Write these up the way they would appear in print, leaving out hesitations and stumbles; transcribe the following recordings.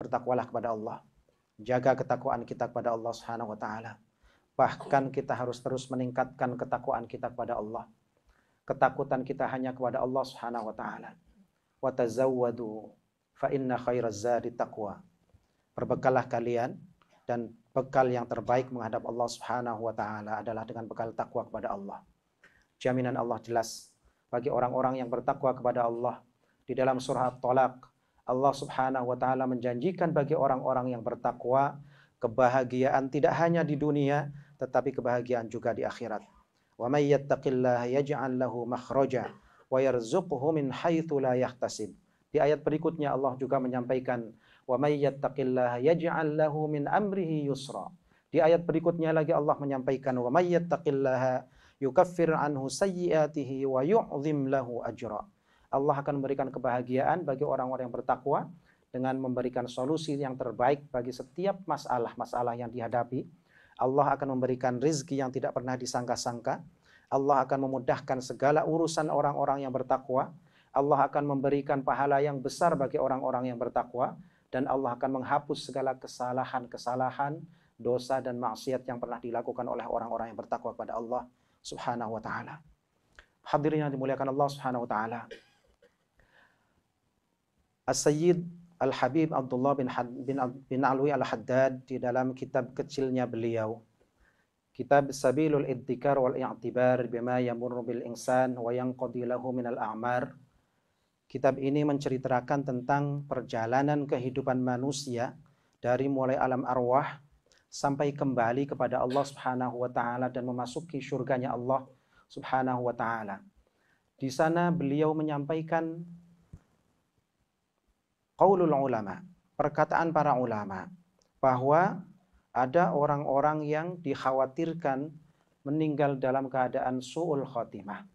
bertakwalah kepada Allah. Jaga ketakwaan kita kepada Allah Subhanahu wa taala. Bahkan kita harus terus meningkatkan ketakwaan kita kepada Allah. Ketakutan kita hanya kepada Allah Subhanahu wa taala. Wa tazawwadu fa inna khairaz zadi taqwa. Berbekallah kalian, dan bekal yang terbaik menghadap Allah Subhanahu wa taala adalah dengan bekal takwa kepada Allah. Jaminan Allah jelas bagi orang-orang yang bertakwa kepada Allah. Di dalam surah At-Talaq, Allah Subhanahu wa taala menjanjikan bagi orang-orang yang bertakwa kebahagiaan tidak hanya di dunia, tetapi kebahagiaan juga di akhirat. Wa may yattaqillaha yaj'al lahu makhraja wa yarzuqhu min haitsu la yahtasib. Di ayat berikutnya Allah juga menyampaikan wa may yattaqillaha yaj'al lahu min amrihi yusra. Di ayat berikutnya lagi Allah menyampaikan wa may yattaqillaha yukaffir anhu sayyiatihi wa yu'zim lahu ajra. Allah akan memberikan kebahagiaan bagi orang-orang yang bertakwa dengan memberikan solusi yang terbaik bagi setiap masalah-masalah yang dihadapi. Allah akan memberikan rizki yang tidak pernah disangka-sangka. Allah akan memudahkan segala urusan orang-orang yang bertakwa. Allah akan memberikan pahala yang besar bagi orang-orang yang bertakwa. Dan Allah akan menghapus segala kesalahan-kesalahan, dosa dan maksiat yang pernah dilakukan oleh orang-orang yang bertakwa kepada Allah Subhanahu wa ta'ala. Hadirin yang dimuliakan Allah Subhanahu wa ta'ala. As-Sayyid Al-Habib Abdullah bin Alwi Al-Haddad di dalam kitab kecilnya beliau, Kitab Sabilul Iddikar wal I'tibar bima yamurru bil insan wa yanqadi lahu min al-a'mar. Kitab ini menceritakan tentang perjalanan kehidupan manusia dari mulai alam arwah sampai kembali kepada Allah Subhanahu wa taala dan memasuki surganya Allah Subhanahu wa taala. Di sana beliau menyampaikan qaulul ulama, perkataan para ulama, bahwa ada orang-orang yang dikhawatirkan meninggal dalam keadaan su'ul khotimah,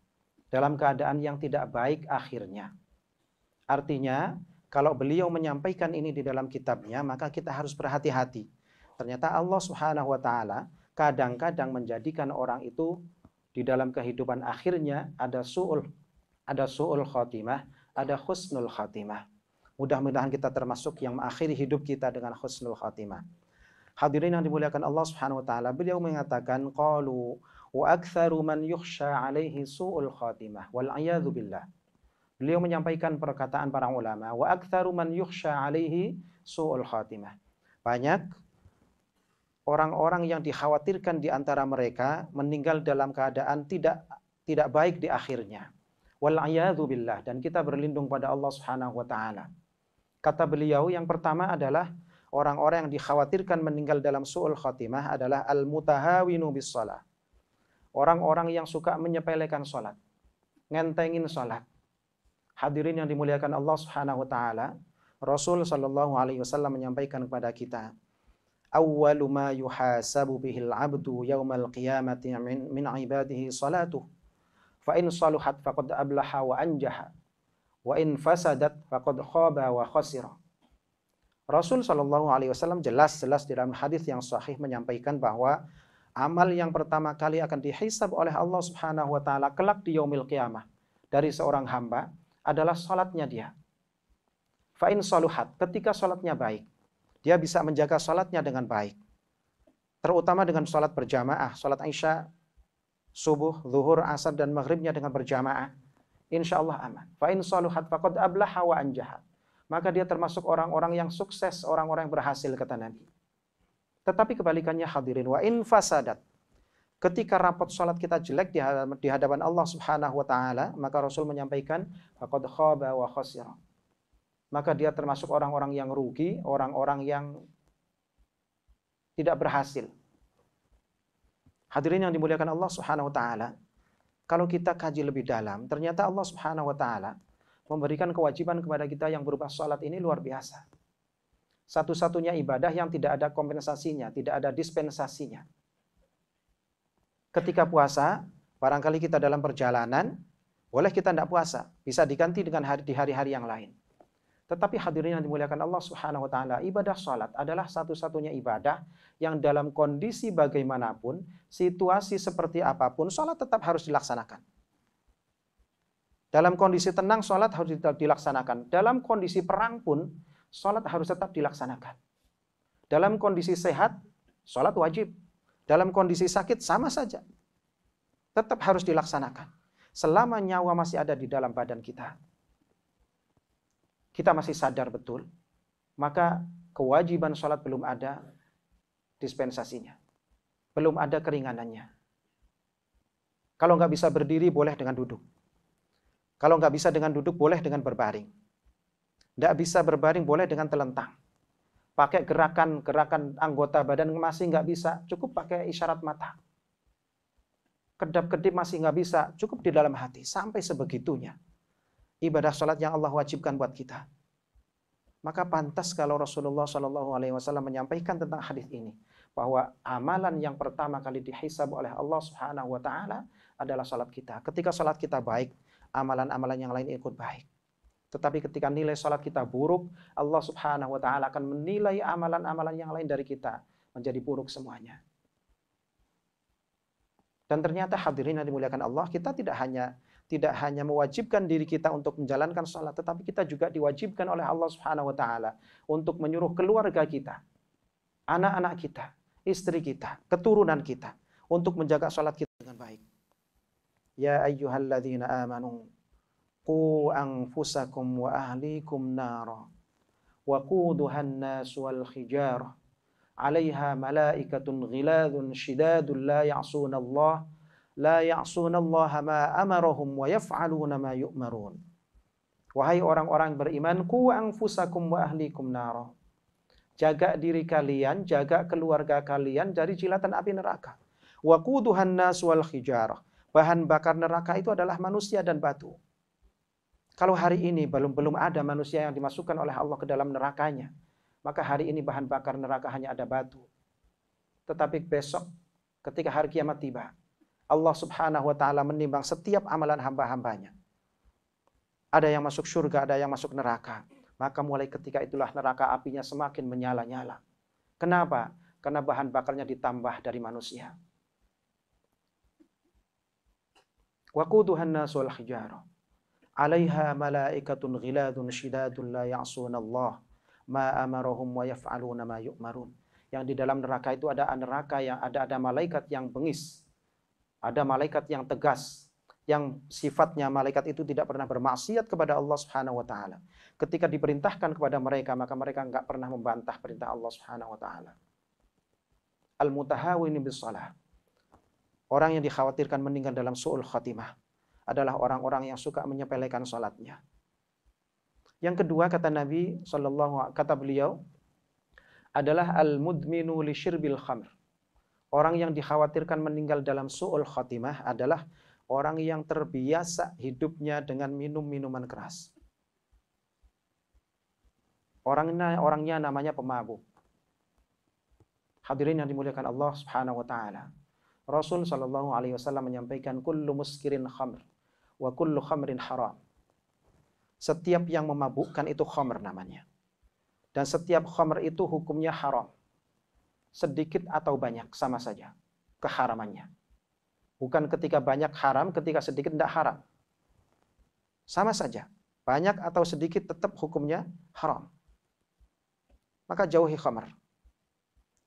dalam keadaan yang tidak baik akhirnya. Artinya, kalau beliau menyampaikan ini di dalam kitabnya, maka kita harus berhati-hati. Ternyata Allah Subhanahu wa taala kadang-kadang menjadikan orang itu di dalam kehidupan akhirnya ada su'ul khotimah, ada husnul khotimah. Mudah-mudahan kita termasuk yang mengakhiri hidup kita dengan husnul khatimah. Hadirin yang dimuliakan Allah Subhanahu wa taala, beliau mengatakan qalu wa aktsaru man yukhsha alaihi su'ul khatimah wal a'yadzu billah. Beliau menyampaikan perkataan para ulama, wa aktsaru man yukhsha alaihi su'ul khatimah. Banyak orang-orang yang dikhawatirkan di antara mereka meninggal dalam keadaan tidak baik di akhirnya. Wal a'yadzu billah, dan kita berlindung pada Allah Subhanahu wa taala. Kata beliau, yang pertama adalah orang-orang yang dikhawatirkan meninggal dalam su'ul khatimah adalah al-mutahawinu bis shalah. Orang-orang yang suka menyepelekan salat, ngentengin salat. Hadirin yang dimuliakan Allah Subhanahu wa taala, Rasul sallallahu alaihi wasallam menyampaikan kepada kita, awwalu ma yuhasabu bihil 'abdu yaumal qiyamati min 'ibadihi salatuh. Fa in saluhat faqad ablaha wa anjaha. Wa in fasadat faqad khaba wa khasira. Rasul sallallahu alaihi wasallam jelas di dalam hadis yang sahih menyampaikan bahwa amal yang pertama kali akan dihisab oleh Allah Subhanahu wa taala kelak di yaumil qiyamah dari seorang hamba adalah salatnya dia. Fa in saluhat, ketika salatnya baik, dia bisa menjaga salatnya dengan baik. Terutama dengan salat berjamaah, salat Isya, subuh, zuhur, asar dan maghribnya dengan berjamaah. Insya Allah aman. Fa in saluhat faqad ablaha wa anjaha. Maka dia termasuk orang-orang yang sukses, orang-orang yang berhasil, kata Nabi. Tetapi kebalikannya hadirin, wa in fasadat. Ketika rapot salat kita jelek di hadapan Allah Subhanahu wa taala, maka Rasul menyampaikan faqad khaba wa khasira. Maka dia termasuk orang-orang yang rugi, orang-orang yang tidak berhasil. Hadirin yang dimuliakan Allah Subhanahu wa taala, kalau kita kaji lebih dalam, ternyata Allah Subhanahu wa taala memberikan kewajiban kepada kita yang berupa salat ini luar biasa. Satu-satunya ibadah yang tidak ada kompensasinya, tidak ada dispensasinya. Ketika puasa, barangkali kita dalam perjalanan, boleh kita tidak puasa, bisa diganti dengan di hari-hari yang lain. Tetapi hadirin yang dimuliakan Allah Subhanahu wa taala, ibadah salat adalah satu-satunya ibadah yang dalam kondisi bagaimanapun, situasi seperti apapun, salat tetap harus dilaksanakan. Dalam kondisi tenang, salat harus dilaksanakan. Dalam kondisi perang pun, sholat harus tetap dilaksanakan. Dalam kondisi sehat, sholat wajib. Dalam kondisi sakit, sama saja. Tetap harus dilaksanakan. Selama nyawa masih ada di dalam badan kita, kita masih sadar betul, maka kewajiban sholat belum ada dispensasinya. Belum ada keringanannya. Kalau nggak bisa berdiri, boleh dengan duduk. Kalau nggak bisa dengan duduk, boleh dengan berbaring. Nggak bisa berbaring, boleh dengan telentang. Pakai gerakan anggota badan masih nggak bisa, cukup pakai isyarat mata. Kedap-kedip masih nggak bisa, cukup di dalam hati. Sampai sebegitunya ibadah sholat yang Allah wajibkan buat kita. Maka pantas kalau Rasulullah SAW menyampaikan tentang hadis ini, bahwa amalan yang pertama kali dihisab oleh Allah Subhanahu Wa Taala adalah sholat kita. Ketika sholat kita baik, amalan-amalan yang lain ikut baik. Tetapi ketika nilai sholat kita buruk, Allah Subhanahu Wa Taala akan menilai amalan-amalan yang lain dari kita menjadi buruk semuanya. Dan ternyata hadirin yang dimuliakan Allah, kita tidak hanya mewajibkan diri kita untuk menjalankan sholat, tetapi kita juga diwajibkan oleh Allah Subhanahu Wa Taala untuk menyuruh keluarga kita, anak-anak kita, istri kita, keturunan kita untuk menjaga sholat kita dengan baik. Ya ayyuhalladzina amanu qu anfusakum wa ahlikum nara wa quduhan nas wal hijarah 'alaiha malaikatun ghiladun shidadun la ya'sunallaha ma amarahum wa yaf'aluna ma yu'marun. Wahai orang-orang beriman, qu anfusakum wa ahlikum nara. Jaga diri kalian, jaga keluarga kalian dari jilatan api neraka. Wa quduhan nas wal hijarah. Bahan bakar neraka itu adalah manusia dan batu. Kalau hari ini belum ada manusia yang dimasukkan oleh Allah ke dalam nerakanya, maka hari ini bahan bakar neraka hanya ada batu. Tetapi besok ketika hari kiamat tiba, Allah Subhanahu Wa Taala menimbang setiap amalan hamba-hambanya. Ada yang masuk surga, ada yang masuk neraka. Maka mulai ketika itulah neraka apinya semakin menyala-nyala. Kenapa? Karena bahan bakarnya ditambah dari manusia. Waquduhan nas wal hijarah 'alaiha malaikatun ghiladun shidadun la ya'sunallah ma amarahum wa yaf'aluna ma yu'marun. Yang di dalam neraka itu ada neraka yang ada malaikat yang bengis. Ada malaikat yang tegas, yang sifatnya malaikat itu tidak pernah bermaksiat kepada Allah Subhanahu Wa Taala. Ketika diperintahkan kepada mereka, maka mereka enggak pernah membantah perintah Allah Subhanahu Wa Taala. Al-mutahawini bis-shalah. Orang yang dikhawatirkan meninggal dalam su'ul khatimah adalah orang-orang yang suka menyepelekan sholatnya. Yang kedua kata Nabi kata beliau adalah al-mudminu li syirbil khamr. Orang yang dikhawatirkan meninggal dalam su'ul khatimah adalah orang yang terbiasa hidupnya dengan minum minuman keras. Orangnya namanya pemabuk. Hadirin yang dimuliakan Allah Subhanahu Wa Taala. Rasul Shallallahu Alaihi Wasallam menyampaikan kullu muskirin khamr wa kullu khamrin haram. Setiap yang memabukkan itu khamr namanya. Dan setiap khamr itu hukumnya haram. Sedikit atau banyak sama saja keharamannya. Bukan ketika banyak haram, ketika sedikit tidak haram. Sama saja. Banyak atau sedikit tetap hukumnya haram. Maka jauhi khamr.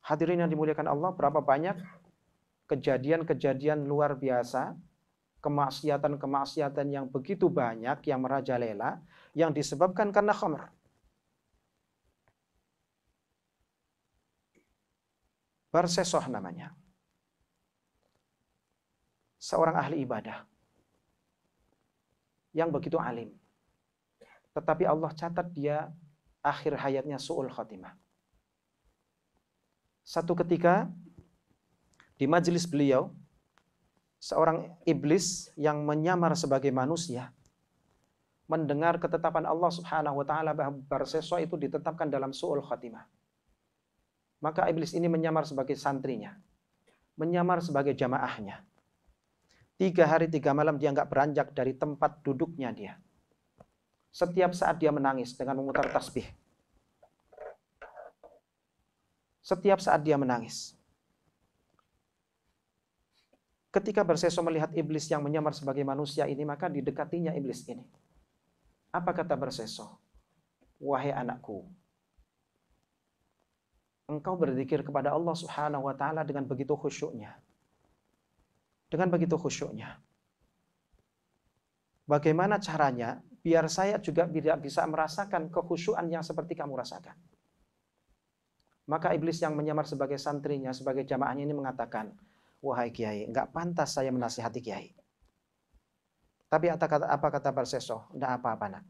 Hadirin yang dimuliakan Allah, berapa banyak kejadian-kejadian luar biasa, kemaksiatan-kemaksiatan yang begitu banyak, yang merajalela, yang disebabkan karena khamr. Barsesoh namanya. Seorang ahli ibadah yang begitu alim. Tetapi Allah catat dia akhir hayatnya su'ul khatimah. Satu ketika di majelis beliau, seorang iblis yang menyamar sebagai manusia mendengar ketetapan Allah Subhanahu Wa Taala bahwa Barsesoh itu ditetapkan dalam su'ul khatimah. Maka iblis ini menyamar sebagai santrinya, menyamar sebagai jamaahnya. 3 hari 3 malam dia nggak beranjak dari tempat duduknya dia. Setiap saat dia menangis dengan memutar tasbih. Setiap saat dia menangis. Ketika Barsesoh melihat iblis yang menyamar sebagai manusia ini, maka didekatinya iblis ini. Apa kata Barsesoh? Wahai anakku, engkau berzikir kepada Allah Subhanahu wa taala dengan begitu khusyuknya. Dengan begitu khusyuknya. Bagaimana caranya biar saya juga tidak bisa merasakan kekhusyuan yang seperti kamu rasakan? Maka iblis yang menyamar sebagai santrinya, sebagai jamaahnya ini mengatakan, wahai kiai, enggak pantas saya menasihati kiai. Tapi apa kata Barseso? Enggak apa-apa, nak.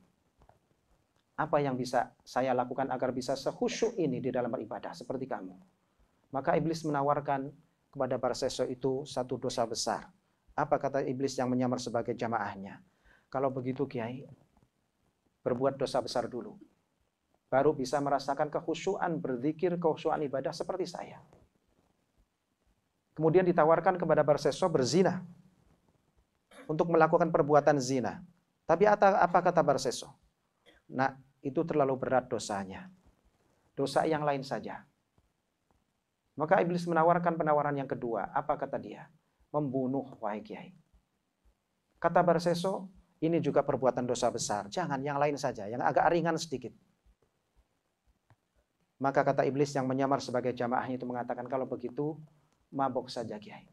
Apa yang bisa saya lakukan agar bisa sekhusyuk ini di dalam beribadah seperti kamu? Maka iblis menawarkan kepada Barseso itu satu dosa besar. Apa kata iblis yang menyamar sebagai jamaahnya? Kalau begitu kiai, berbuat dosa besar dulu. Baru bisa merasakan kekhusyuan berzikir, kekhusyuan ibadah seperti saya. Kemudian ditawarkan kepada Barseso berzina. Untuk melakukan perbuatan zina. Tapi apa kata Barseso? Nah, itu terlalu berat dosanya. Dosa yang lain saja. Maka iblis menawarkan penawaran yang kedua. Apa kata dia? Membunuh, wahai kiai. Kata Barseso, ini juga perbuatan dosa besar. Jangan, yang lain saja, yang agak ringan sedikit. Maka kata iblis yang menyamar sebagai jamaahnya itu mengatakan, kalau begitu, mabok saja kiai.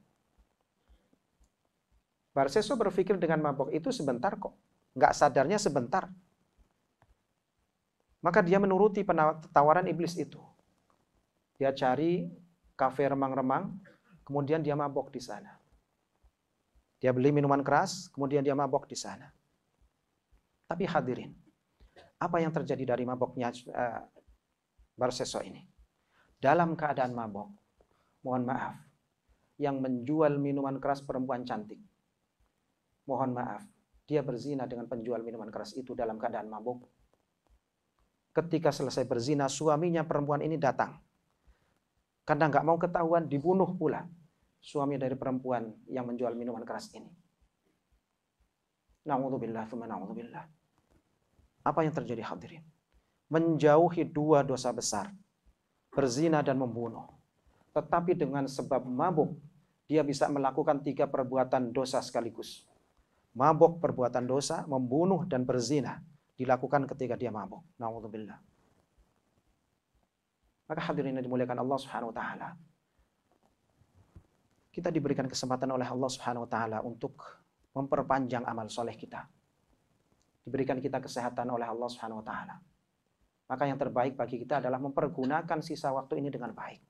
Barseso berpikir dengan mabok itu sebentar kok. Nggak sadarnya sebentar. Maka dia menuruti tawaran iblis itu. Dia cari kafe remang-remang, kemudian dia mabok di sana. Dia beli minuman keras, kemudian dia mabok di sana. Tapi hadirin, apa yang terjadi dari maboknya Barseso ini? Dalam keadaan mabok, mohon maaf, yang menjual minuman keras perempuan cantik. Mohon maaf, dia berzina dengan penjual minuman keras itu dalam keadaan mabok. Ketika selesai berzina, suaminya perempuan ini datang. Karena nggak mau ketahuan, dibunuh pula suami dari perempuan yang menjual minuman keras ini. Na'udzubillah, tsumma na'udzubillah. Apa yang terjadi hadirin? Menjauhi dua dosa besar, berzina dan membunuh. Tetapi dengan sebab mabuk, dia bisa melakukan 3 perbuatan dosa sekaligus. Mabuk perbuatan dosa, membunuh dan berzina dilakukan ketika dia mabuk. Na'udzubillah. Maka hadirin yang dimuliakan Allah Subhanahu wa taala. Kita diberikan kesempatan oleh Allah Subhanahu wa taala untuk memperpanjang amal soleh kita. Diberikan kita kesehatan oleh Allah Subhanahu wa taala. Maka yang terbaik bagi kita adalah mempergunakan sisa waktu ini dengan baik.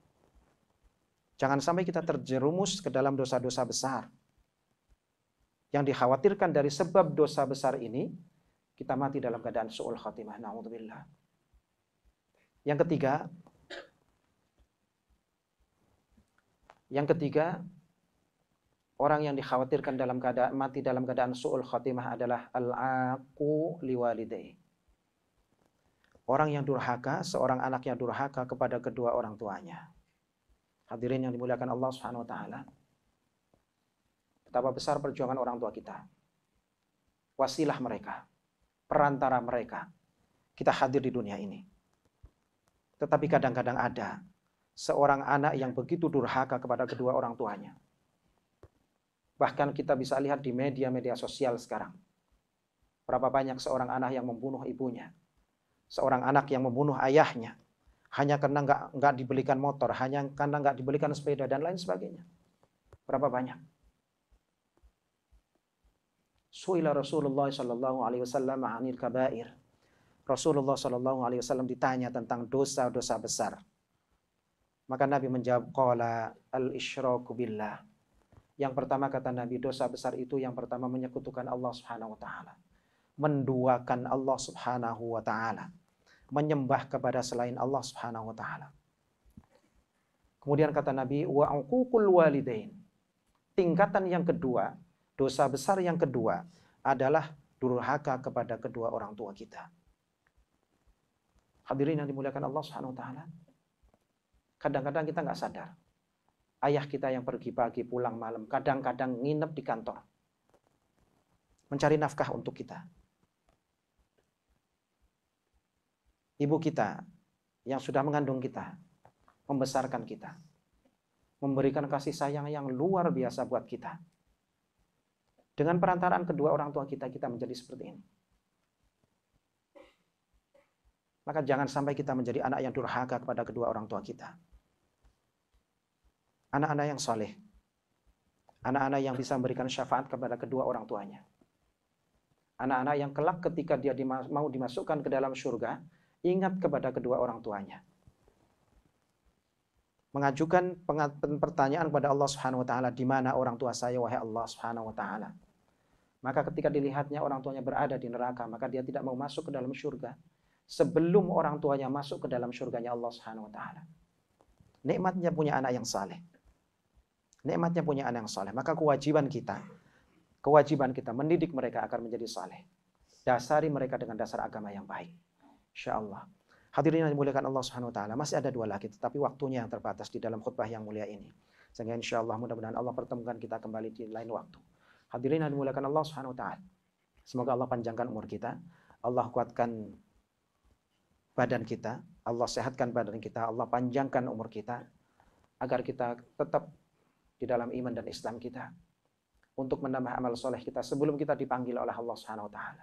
Jangan sampai kita terjerumus ke dalam dosa-dosa besar. Yang dikhawatirkan dari sebab dosa besar ini, kita mati dalam keadaan su'ul khatimah. Na'udzubillah. Yang ketiga, orang yang dikhawatirkan dalam keadaan mati dalam keadaan su'ul khatimah adalah al-aqu liwalidayhi. Orang yang durhaka, seorang anak yang durhaka kepada kedua orang tuanya. Hadirin yang dimuliakan Allah Subhanahu wa taala. Betapa besar perjuangan orang tua kita. Wasilah mereka, perantara mereka, kita hadir di dunia ini. Tetapi kadang-kadang ada seorang anak yang begitu durhaka kepada kedua orang tuanya. Bahkan kita bisa lihat di media-media sosial sekarang. Berapa banyak seorang anak yang membunuh ibunya. Seorang anak yang membunuh ayahnya. Hanya karena nggak dibelikan motor, hanya karena nggak dibelikan sepeda, dan lain sebagainya. Berapa banyak? Su'ila Rasulullah sallallahu alaihi wasallam 'anil kabair. Rasulullah sallallahu alaihi wasallam ditanya tentang dosa-dosa besar. Maka Nabi menjawab, qala al-isyraku billah. Yang pertama kata Nabi, dosa besar itu yang pertama menyekutukan Allah Subhanahu wa taala. Menduakan Allah Subhanahu wa taala. Menyembah kepada selain Allah Subhanahu wa taala. Kemudian kata Nabi, wa uququl walidain. Tingkatan yang kedua, dosa besar yang kedua adalah durhaka kepada kedua orang tua kita. Hadirin yang dimuliakan Allah Subhanahu wa taala. Kadang-kadang kita nggak sadar. Ayah kita yang pergi pagi pulang malam, kadang-kadang nginep di kantor. Mencari nafkah untuk kita. Ibu kita yang sudah mengandung kita, membesarkan kita, memberikan kasih sayang yang luar biasa buat kita. Dengan perantaraan kedua orang tua kita, kita menjadi seperti ini. Maka jangan sampai kita menjadi anak yang durhaka kepada kedua orang tua kita. Anak-anak yang soleh. Anak-anak yang bisa memberikan syafaat kepada kedua orang tuanya. Anak-anak yang kelak ketika dia mau dimasukkan ke dalam surga, ingat kepada kedua orang tuanya. Mengajukan pertanyaan kepada Allah Subhanahu wa taala, di mana orang tua saya wahai Allah Subhanahu wa taala? Maka ketika dilihatnya orang tuanya berada di neraka, maka dia tidak mau masuk ke dalam surga sebelum orang tuanya masuk ke dalam surganya Allah Subhanahu wa taala. Nikmatnya punya anak yang saleh. Nikmatnya punya anak yang saleh. Maka kewajiban kita mendidik mereka agar menjadi saleh. Dasari mereka dengan dasar agama yang baik. Insyaallah. Hadirin yang dimuliakan Allah Subhanahu wa taala, masih ada 2 lagi tetapi waktunya yang terbatas di dalam khutbah yang mulia ini. Sehingga insyaallah mudah-mudahan Allah pertemukan kita kembali di lain waktu. Hadirin yang dimuliakan Allah Subhanahu wa taala. Semoga Allah panjangkan umur kita, Allah kuatkan badan kita, Allah sehatkan badan kita, Allah panjangkan umur kita agar kita tetap di dalam iman dan Islam kita untuk menambah amal soleh kita sebelum kita dipanggil oleh Allah Subhanahu wa taala.